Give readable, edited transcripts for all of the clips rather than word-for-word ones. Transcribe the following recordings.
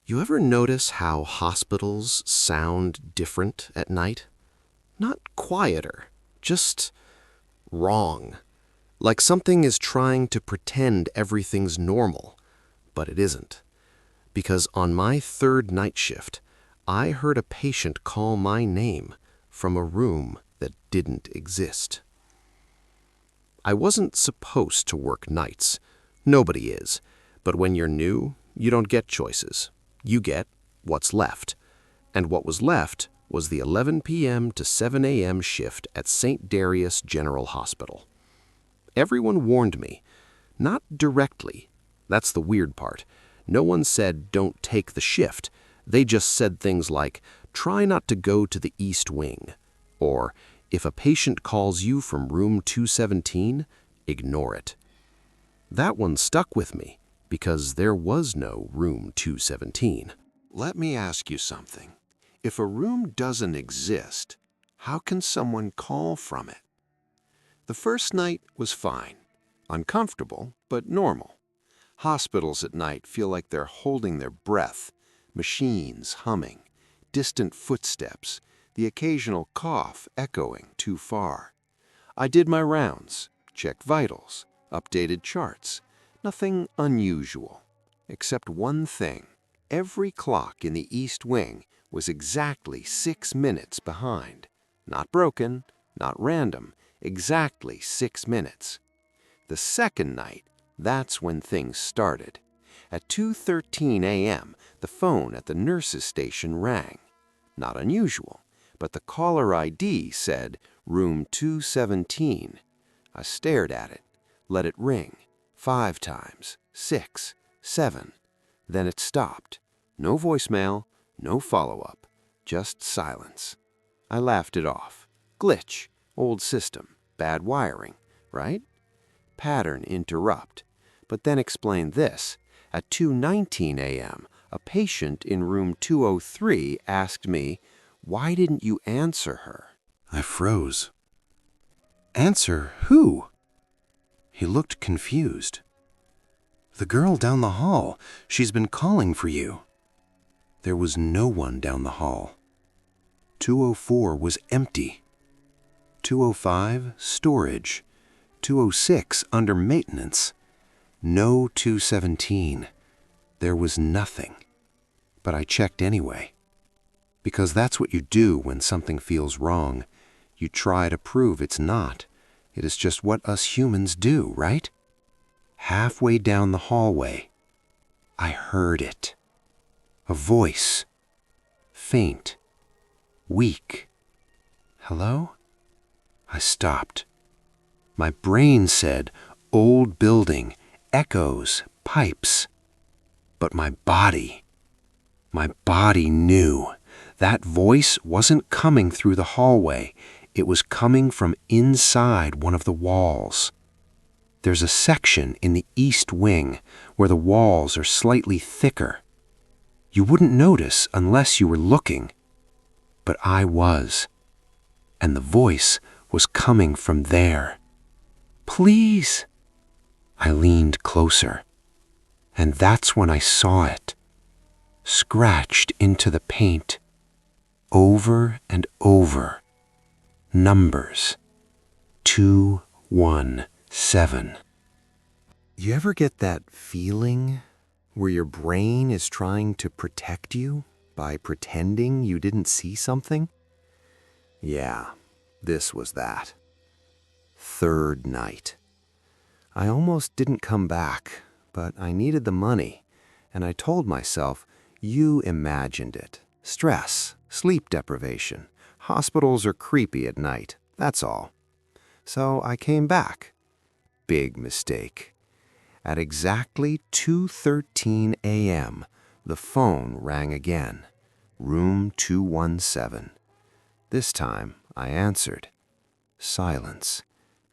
You ever notice how hospitals sound different at night? Not quieter, just wrong. Like something is trying to pretend everything's normal, but it isn't. Because on my third night shift, I heard a patient call my name from a room that didn't exist. I wasn't supposed to work nights. Nobody is. But when you're new, you don't get choices. You get what's left. And what was left was the 11 p.m. to 7 a.m. shift at St. Darius General Hospital. Everyone warned me. Not directly. That's the weird part. No one said, don't take the shift. They just said things like, try not to go to the East Wing. Or, if a patient calls you from room 217, ignore it. That one stuck with me because there was no room 217. Let me ask you something. If a room doesn't exist, how can someone call from it? The first night was fine. Uncomfortable, but normal. Hospitals at night feel like they're holding their breath, machines humming, distant footsteps, the occasional cough echoing too far. I did my rounds, checked vitals, updated charts. Nothing unusual, except one thing. Every clock in the East Wing was exactly 6 minutes behind. Not broken, not random, exactly 6 minutes. The second night, that's when things started. At 2:13 a.m., the phone at the nurse's station rang. Not unusual, but the caller ID said room 217. I stared at it, let it ring 5 times, 6, 7. Then it stopped. No voicemail, no follow-up, just silence. I laughed it off. Glitch, old system, bad wiring, right? Pattern interrupt. But then explain this. At 2:19 a.m., a patient in room 203 asked me, why didn't you answer her? I froze. Answer who? He looked confused. The girl down the hall. She's been calling for you. There was no one down the hall. 204 was empty. 205, storage. 206, under maintenance. No 217. There was nothing. But I checked anyway. Because that's what you do when something feels wrong. You try to prove it's not. It is just what us humans do, right? Halfway down the hallway, I heard it. A voice. Faint. Weak. Hello? I stopped. My brain said, old building, echoes, pipes. But my body knew. That voice wasn't coming through the hallway. It was coming from inside one of the walls. There's a section in the East Wing where the walls are slightly thicker. You wouldn't notice unless you were looking. But I was. And the voice was coming from there. Please. I leaned closer. And that's when I saw it. Scratched into the paint. Over and over. Numbers. 217. You ever get that feeling where your brain is trying to protect you by pretending you didn't see something? Yeah, this was that. Third night. I almost didn't come back, but I needed the money, and I told myself, you imagined it. Stress, sleep deprivation. Hospitals are creepy at night, that's all. So I came back. Big mistake. At exactly 2:13 a.m., the phone rang again. Room 217. This time, I answered. Silence.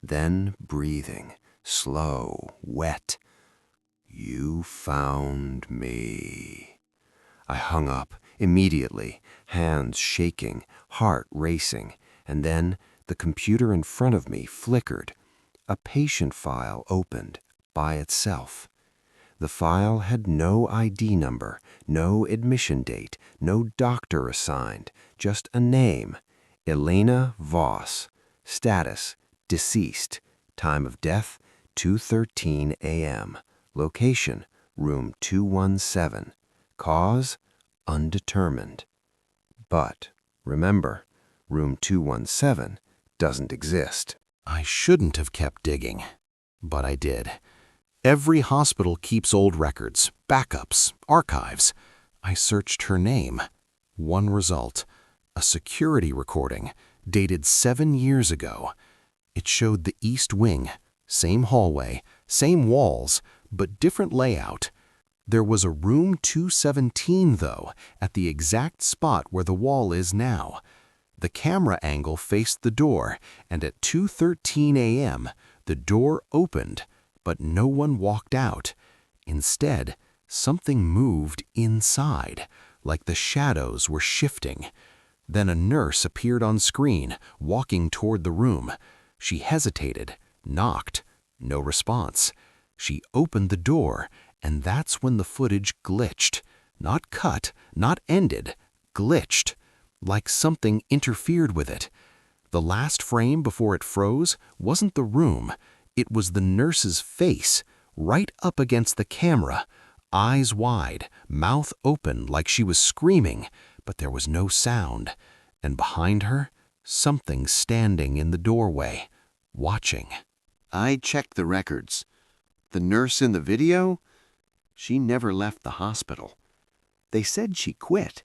Then breathing. Slow, wet. You found me. I hung up immediately, hands shaking, heart racing, and then the computer in front of me flickered. A patient file opened by itself. The file had no ID number, no admission date, no doctor assigned, just a name, Elena Voss. Status, deceased. Time of death, 2:13 a.m. Location, room 217. Cause, undetermined. But remember, room 217 doesn't exist. I shouldn't have kept digging, but I did. Every hospital keeps old records, backups, archives. I searched her name. One result, a security recording dated 7 years ago. It showed the East Wing, same hallway, same walls, but different layout. There was a room 217, though, at the exact spot where the wall is now. The camera angle faced the door, and at 2:13 a.m., the door opened, but no one walked out. Instead, something moved inside, like the shadows were shifting. Then a nurse appeared on screen, walking toward the room. She hesitated, knocked, no response. She opened the door, and that's when the footage glitched. Not cut, not ended, glitched, like something interfered with it. The last frame before it froze wasn't the room. It was the nurse's face, right up against the camera, eyes wide, mouth open like she was screaming, but there was no sound. And behind her, something standing in the doorway, watching. I checked the records. The nurse in the video? She never left the hospital. They said she quit,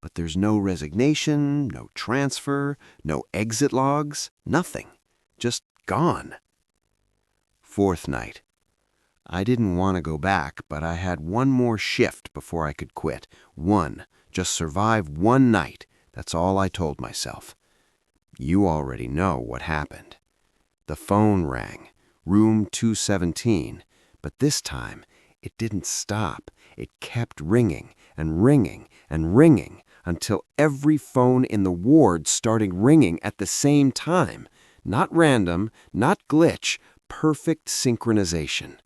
but there's no resignation, no transfer, no exit logs, nothing. Just gone. Fourth night. I didn't want to go back, but I had one more shift before I could quit. One. Just survive one night. That's all I told myself. You already know what happened. The phone rang. Room 217. But this time, it didn't stop. It kept ringing and ringing and ringing until every phone in the ward started ringing at the same time. Not random, not glitch, perfect synchronization.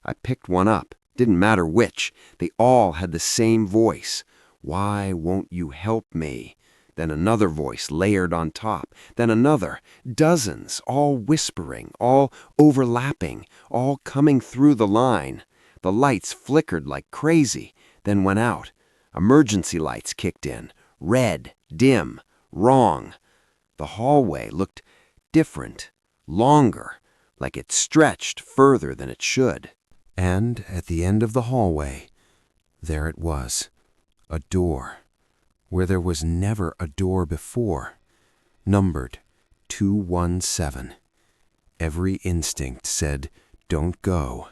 I picked one up. Didn't matter which. They all had the same voice. Why won't you help me? Then another voice layered on top. Then another. Dozens, all whispering, all overlapping, all coming through the line. The lights flickered like crazy, then went out. Emergency lights kicked in. Red, dim, wrong. The hallway looked different, longer, like it stretched further than it should. And at the end of the hallway, there it was, a door, where there was never a door before, numbered 217. Every instinct said, don't go.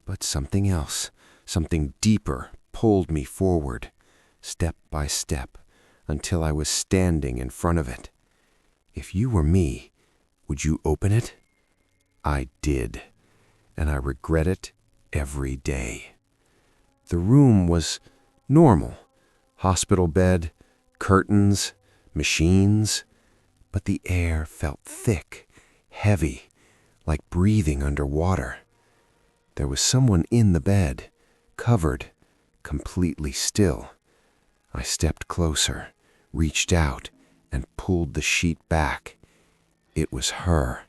But something else, something deeper, pulled me forward, step by step, until I was standing in front of it. If you were me, would you open it? I did, and I regret it every day. The room was normal. Hospital bed, curtains, machines, but the air felt thick, heavy, like breathing underwater. There was someone in the bed, covered, completely still. I stepped closer, reached out, and pulled the sheet back. It was her,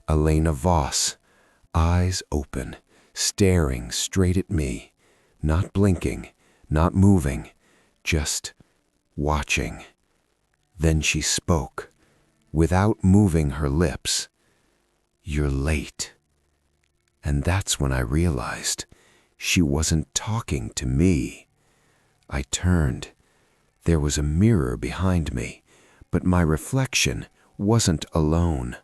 Elena Voss, eyes open, staring straight at me, not blinking, not moving, just watching. Then she spoke, without moving her lips. You're late. And that's when I realized she wasn't talking to me. I turned. There was a mirror behind me, but my reflection wasn't alone.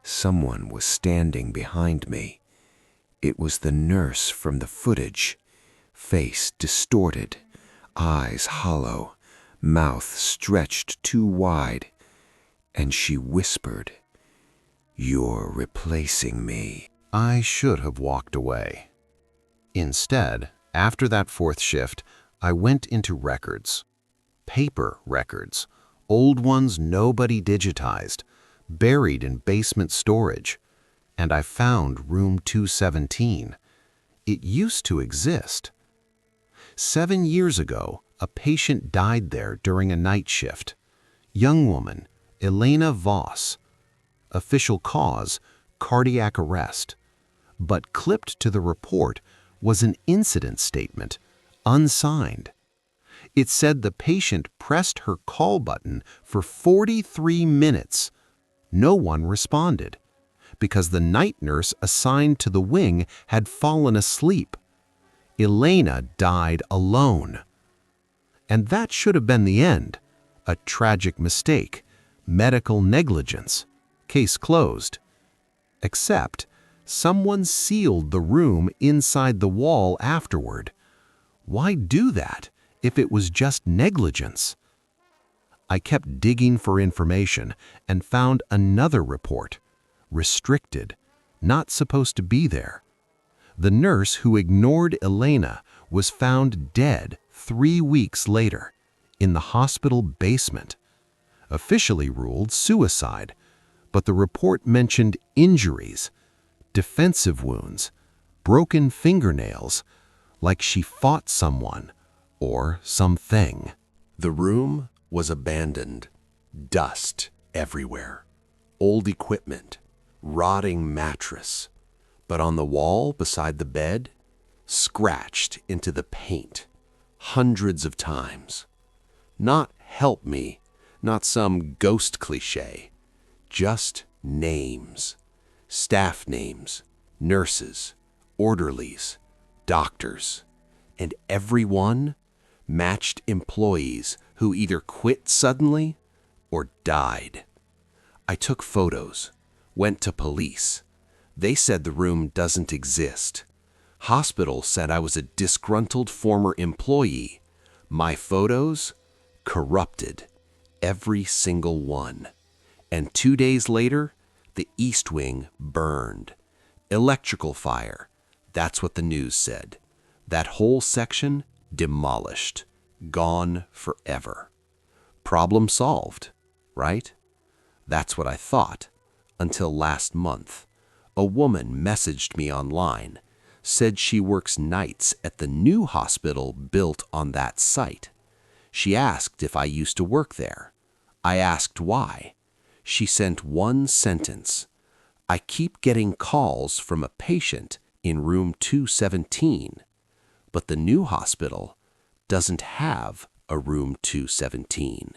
Someone was standing behind me. It was the nurse from the footage, face distorted, eyes hollow, mouth stretched too wide, and she whispered, "You're replacing me." I should have walked away. Instead, after that fourth shift, I went into records. Paper records, old ones nobody digitized, buried in basement storage. And I found room 217. it used to exist. 7 years ago, a patient died there during a night shift. Young woman, Elena Voss. Official cause, cardiac arrest. But clipped to the report was an incident statement, unsigned. It said the patient pressed her call button for 43 minutes. No one responded, because the night nurse assigned to the wing had fallen asleep. Elena died alone. And that should have been the end. A tragic mistake, medical negligence, case closed. Except, someone sealed the room inside the wall afterward. Why do that if it was just negligence? I kept digging for information and found another report. Restricted, not supposed to be there. The nurse who ignored Elena was found dead 3 weeks later, in the hospital basement. Officially ruled suicide, but the report mentioned injuries, defensive wounds, broken fingernails, like she fought someone or something. The room was abandoned. Dust everywhere. Old equipment. Rotting mattress. But on the wall beside the bed, scratched into the paint, hundreds of times. Not help me, not some ghost cliché, just names. Staff names, nurses, orderlies, doctors, and everyone matched employees who either quit suddenly or died. I took photos, went to police. They said the room doesn't exist. Hospital said I was a disgruntled former employee. My photos? Corrupted. Every single one. And 2 days later, the East Wing burned. Electrical fire. That's what the news said. That whole section demolished. Gone forever. Problem solved, right? That's what I thought, until last month. A woman messaged me online, said she works nights at the new hospital built on that site. She asked if I used to work there. I asked why. She sent one sentence. I keep getting calls from a patient in room 217, but the new hospital doesn't have a room 217.